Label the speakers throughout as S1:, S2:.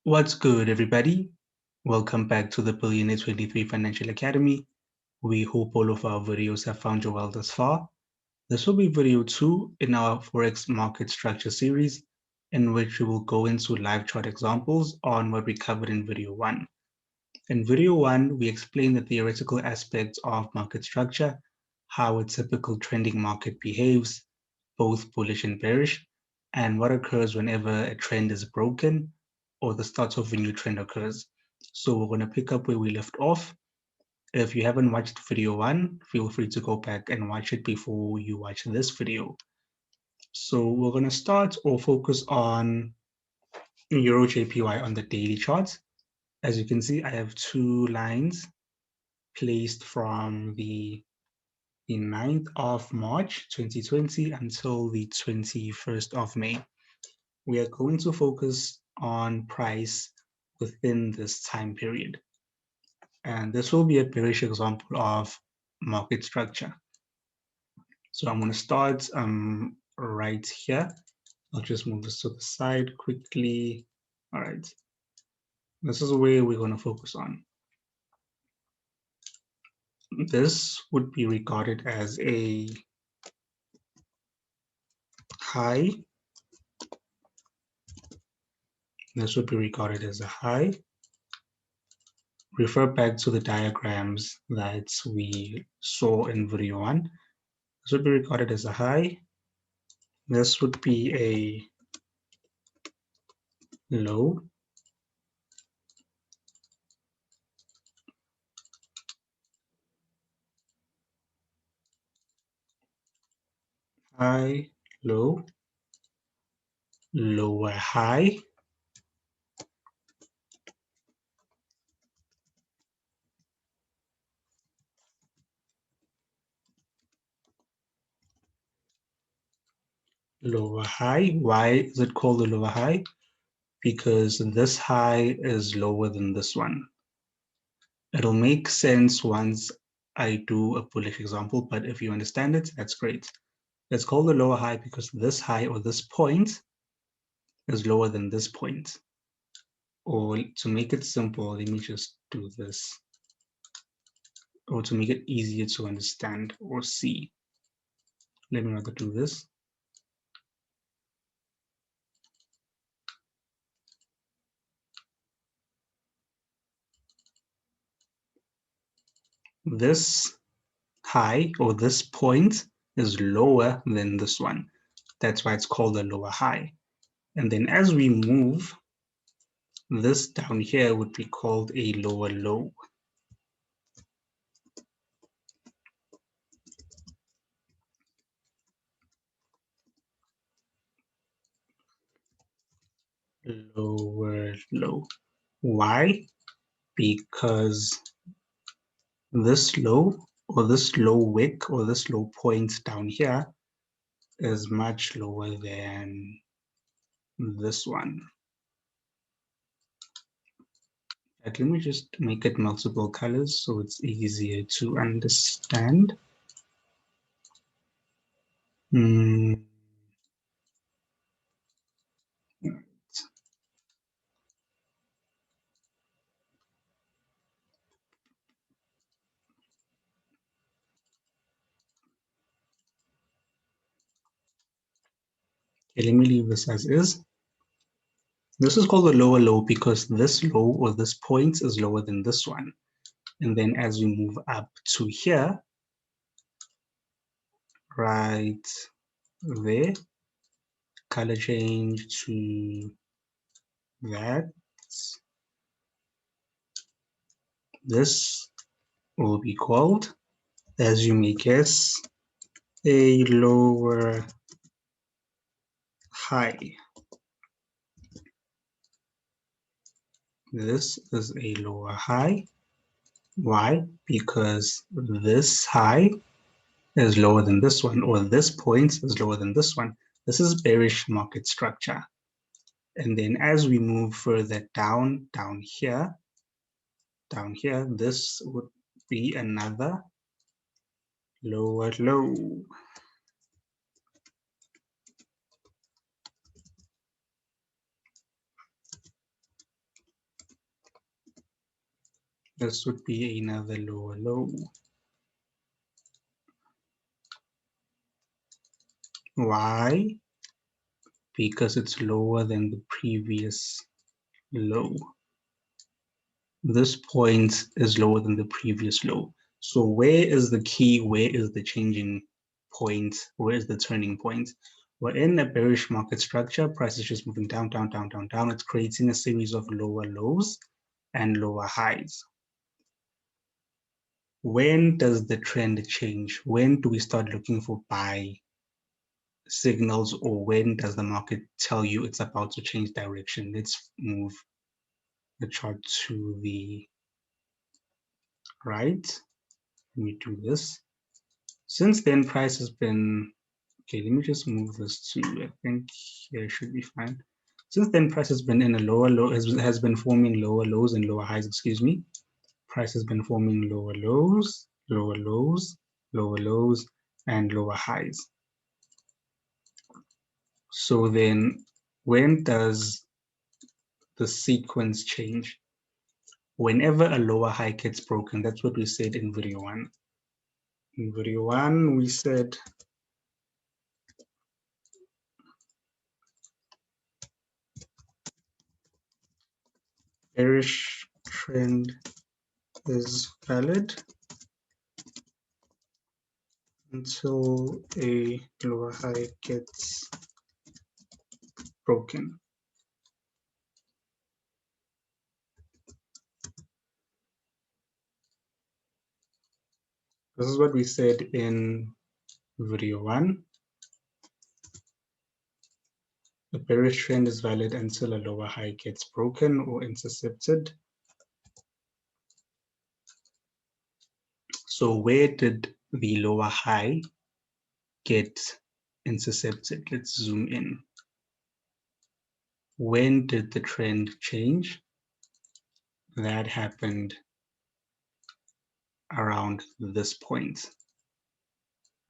S1: What's good, everybody? Welcome back to the B23 Financial Academy. We hope all of our videos have found you well thus far. This will be video 2 in our Forex market structure series, in which we will go into live chart examples on what we covered in video 1. In video 1, we explained the theoretical aspects of market structure, how a typical trending market behaves, both bullish and bearish, and what occurs whenever a trend is broken or the start of a new trend occurs. So we're going to pick up where we left off. If you haven't watched video 1, feel free to go back and watch it before you watch this video. So we're going to start or focus on Euro JPY on the daily chart. As you can see, I have two lines placed from the 9th of March 2020 until the 21st of May. We are going to focus on price within this time period. And this will be a bearish example of market structure. So I'm going to start right here. I'll just move this to the side quickly. All right. This is where we're going to focus on. This would be regarded as a high. This would be regarded as a high. Refer back to the diagrams that we saw in video 1. This would be regarded as a high. This would be a low. High, low, lower high, lower high. Why is it called a lower high? Because this high is lower than this one. It'll make sense once I do a bullish example, but if you understand it, that's great. It's called a lower high because this high or this point is lower than this point. Or to make it simple, let me just do this. Or to make it easier to understand or see, let me rather do this. This high or this point is lower than this one. That's why it's called a lower high. And then as we move, this down here would be called a lower low. Lower low. Why? Because this low or this low wick or this low point down here is much lower than this one. Let me just make it multiple colors so it's easier to understand. Okay, let me leave this as is. This is called a lower low because this low or this point is lower than this one. And then as we move up to here, right there, color change to that. This will be called, as you may guess, a lower high. This is a lower high. Why? Because this high is lower than this one, or this point is lower than this one. This is bearish market structure. And then as we move further down here, this would be another lower low. This would be another lower low. Why? Because it's lower than the previous low. This point is lower than the previous low. So where is the key? Where is the changing point? Where is the turning point? We're in a bearish market structure. Price is just moving down, down, down, down, down. It's creating a series of lower lows and lower highs. When does the trend change? When do we start looking for buy signals, or when does the market tell you it's about to change direction? Let's move the chart to the right. Let me do this. Since then, price has been, okay, let me just move this to, I think here should be fine. Since then, price has been in a lower low, has been forming lower lows and lower highs, excuse me. Price has been forming lower lows, lower lows, lower lows, and lower highs. So then when does the sequence change? Whenever a lower high gets broken. That's what we said in video 1. In video 1, we said bearish trend is valid until a lower high gets broken. This is what we said in video 1. The bearish trend is valid until a lower high gets broken or intercepted. So where did the lower high get intercepted? Let's zoom in. When did the trend change? That happened around this point.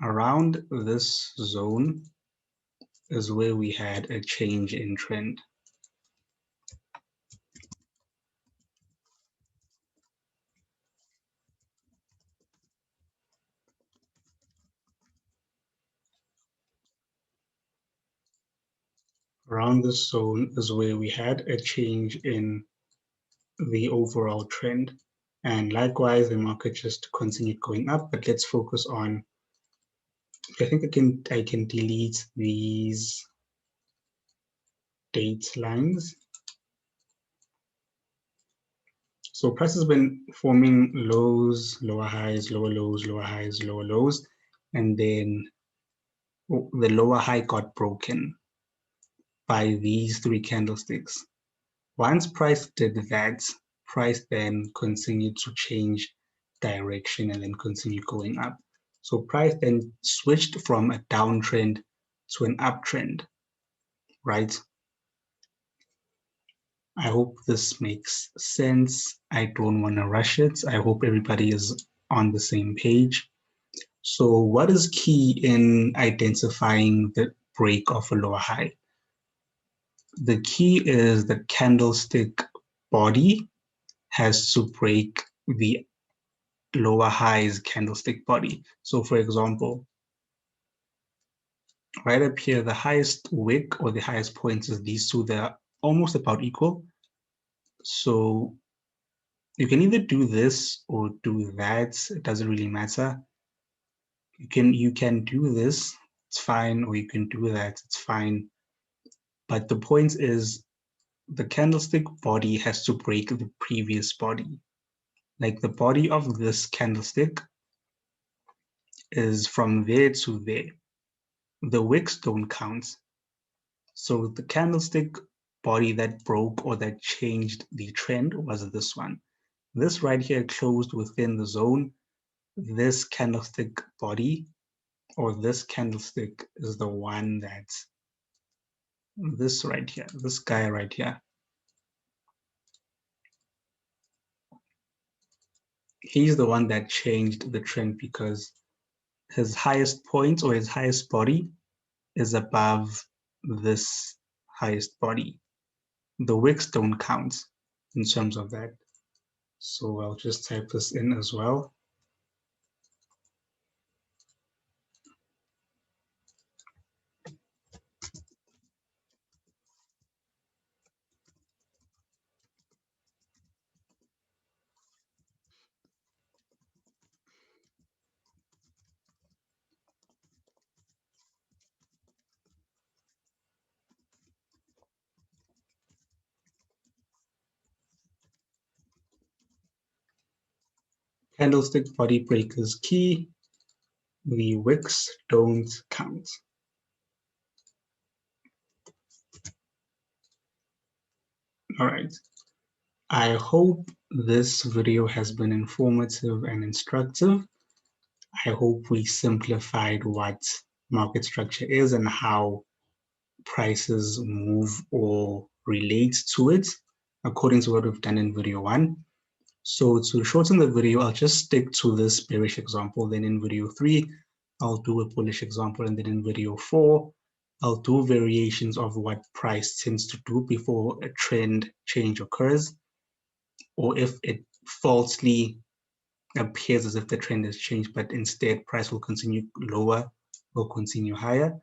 S1: Around this zone is where we had a change in trend. Around this zone is where we had a change in the overall trend. And likewise, the market just continued going up, but let's focus on, I think I can delete these date lines. So price has been forming lows, lower highs, lower lows, lower highs, lower lows, and then the lower high got broken by these 3 candlesticks. Once price did that, price then continued to change direction and then continue going up. So price then switched from a downtrend to an uptrend, right? I hope this makes sense. I don't want to rush it. I hope everybody is on the same page. So what is key in identifying the break of a lower high? The key is the candlestick body has to break the lower highs candlestick body. So for example, right up here, the highest wick or the highest points is these two. They're almost about equal. So you can either do this or do that. It doesn't really matter. You can do this, it's fine, or you can do that, it's fine. But the point is the candlestick body has to break the previous body. Like the body of this candlestick is from there to there. The wicks don't count. So the candlestick body that broke or that changed the trend was this one. This right here closed within the zone. This candlestick body or this candlestick is the one that's this right here, this guy right here. He's the one that changed the trend because his highest point or his highest body is above this highest body. The wicks don't count in terms of that. So I'll just type this in as well. Candlestick body breakers key. The wicks don't count. All right. I hope this video has been informative and instructive. I hope we simplified what market structure is and how prices move or relate to it according to what we've done in video 1. So to shorten the video, I'll just stick to this bearish example. Then in video 3, I'll do a bullish example. And then in video 4, I'll do variations of what price tends to do before a trend change occurs, or if it falsely appears as if the trend has changed, but instead price will continue lower or continue higher.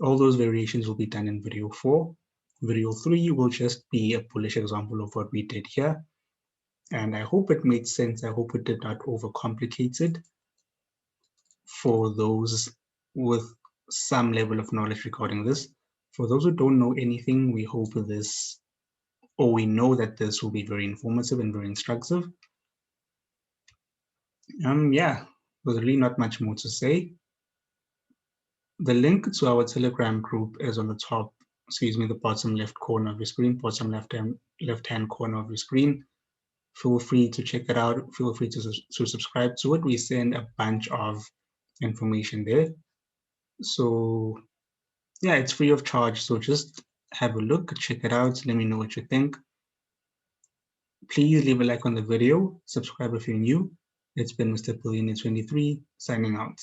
S1: All those variations will be done in video 4. Video 3 will just be a bullish example of what we did here. And I hope it made sense. I hope it did not overcomplicate it for those with some level of knowledge regarding this. For those who don't know anything, we hope this, or we know that this will be very informative and very instructive. Yeah, there's really not much more to say. The link to our Telegram group is on the top, the bottom left corner of your screen, bottom left-hand corner of your screen. Feel free to check it out. Feel free to subscribe to it. We send a bunch of information there. So yeah, it's free of charge. So just have a look, check it out. Let me know what you think. Please leave a like on the video. Subscribe if you're new. It's been Mr. Billionaire 23 signing out.